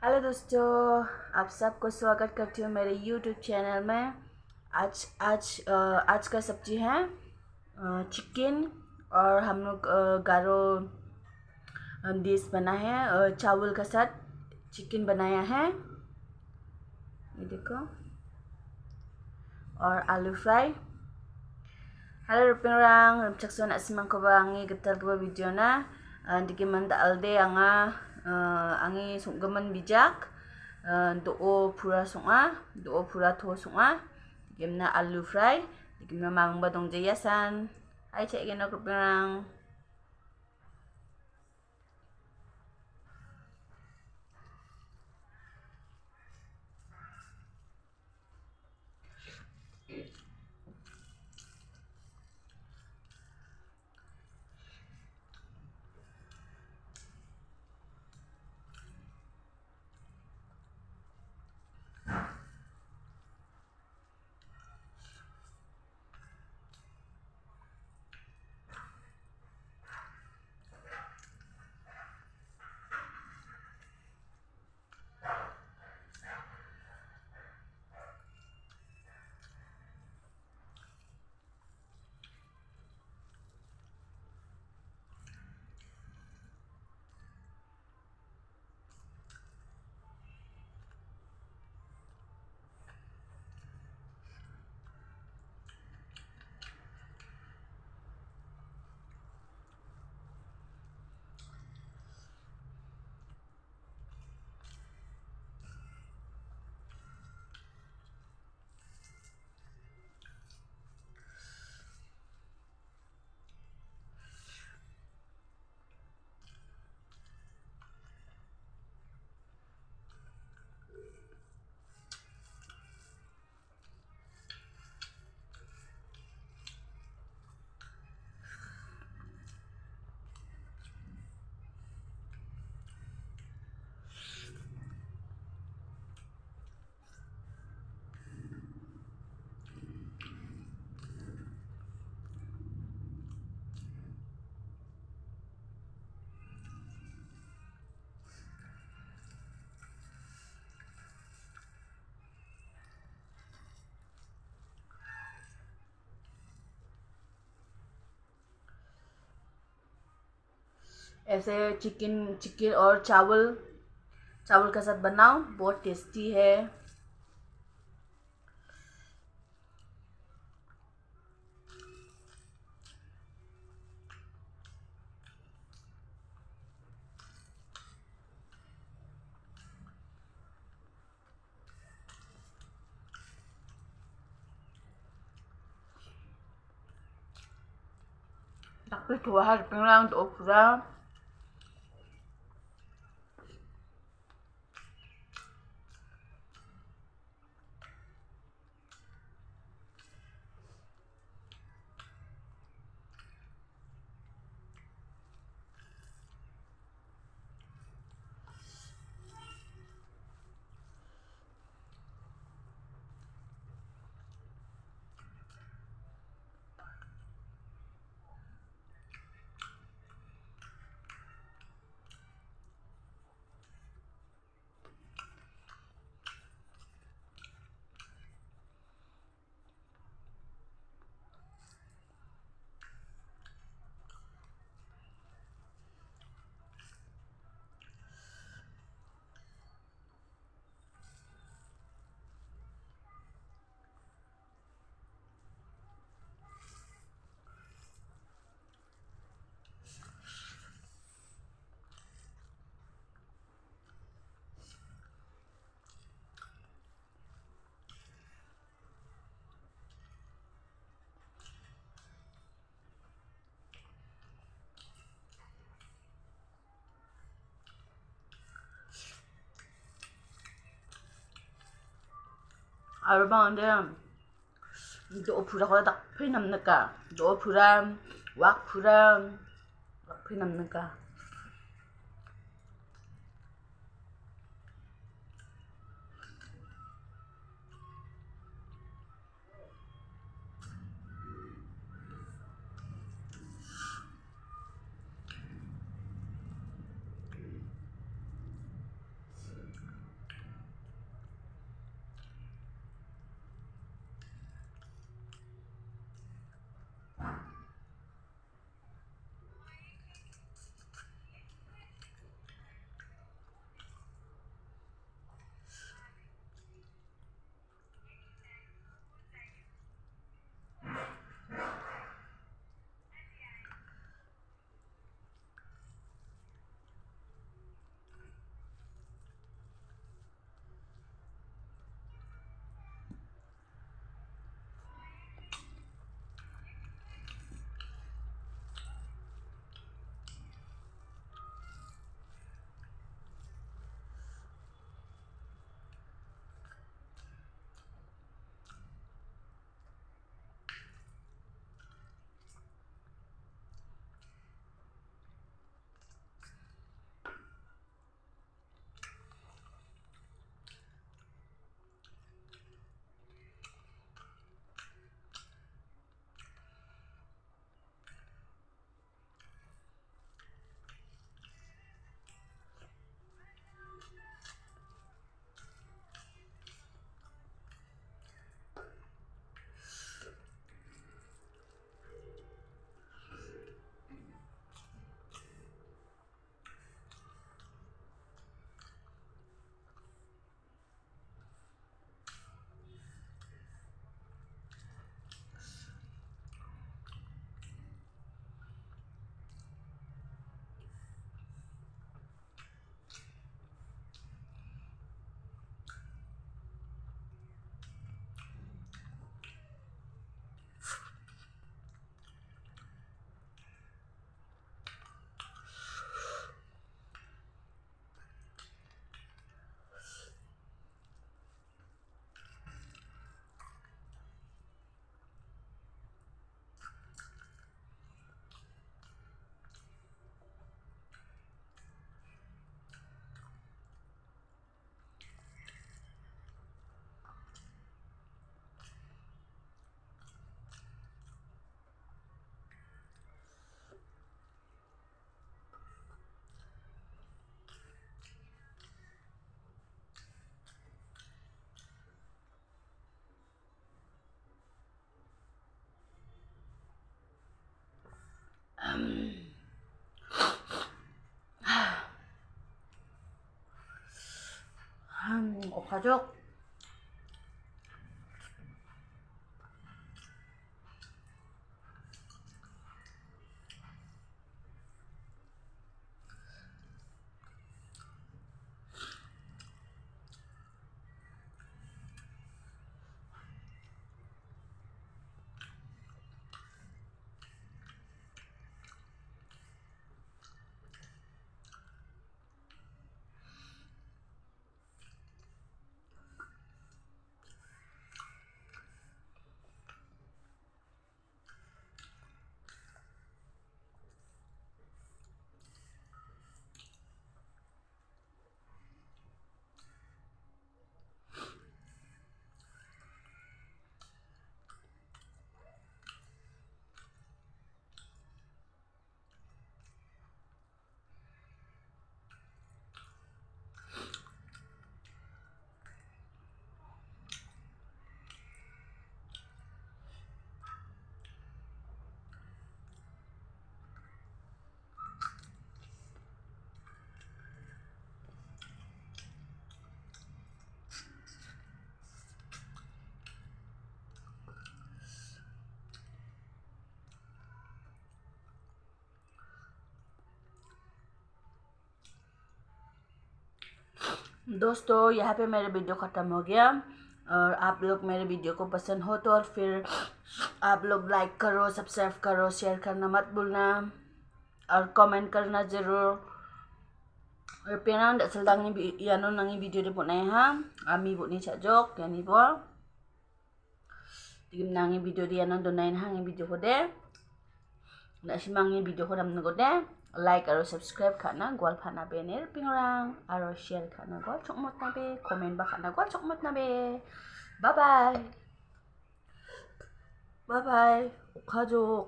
Hello दोस्तों, आप सबको स्वागत करती हूँ मेरे YouTube चैनल में। आज आज आज का सब्जी है चिकन। और हम लोग गारो डिश बना है, चावल का साथ चिकन बनाया है, ये देखो, और आलू fry. Halo orang, cakson asimang ko ba angi getal ko video na di man da alde anga angi sunggaman bijak doo pura sunga doo pura tho sunga gimna alu fry gimna mang badong jayasan. Hai cek geno ko orang. ऐसे chicken chicken और चावल चावल का साथ बनाओ, बहुत tasty है. Tapi dua hari pengen untuk obral. Arbang dia do pura ko tak pinam naka do pura wak pura wak pinam naka. 가족. दोस्तों यहाँ पे मेरा वीडियो ख़त्म हो गया और आप लोग मेरे वीडियो को पसंद हो तो और फिर आप लोग लाइक करो, सब्सक्राइब करो, शेयर करना मत भूलना और कमेंट करना ज़रूर. Pinang dasal dangi yano nangi video de bonai ha ami boni chajok yani bo digim nangi video de yano donai ha ngi video ko de na simangi video ko namno ko de like aro subscribe khana gwal phana be ner pingrang aro share khana gwal chokmot na be comment ba khana gwal chokmot na be. Bye bye. Bye bye 가족.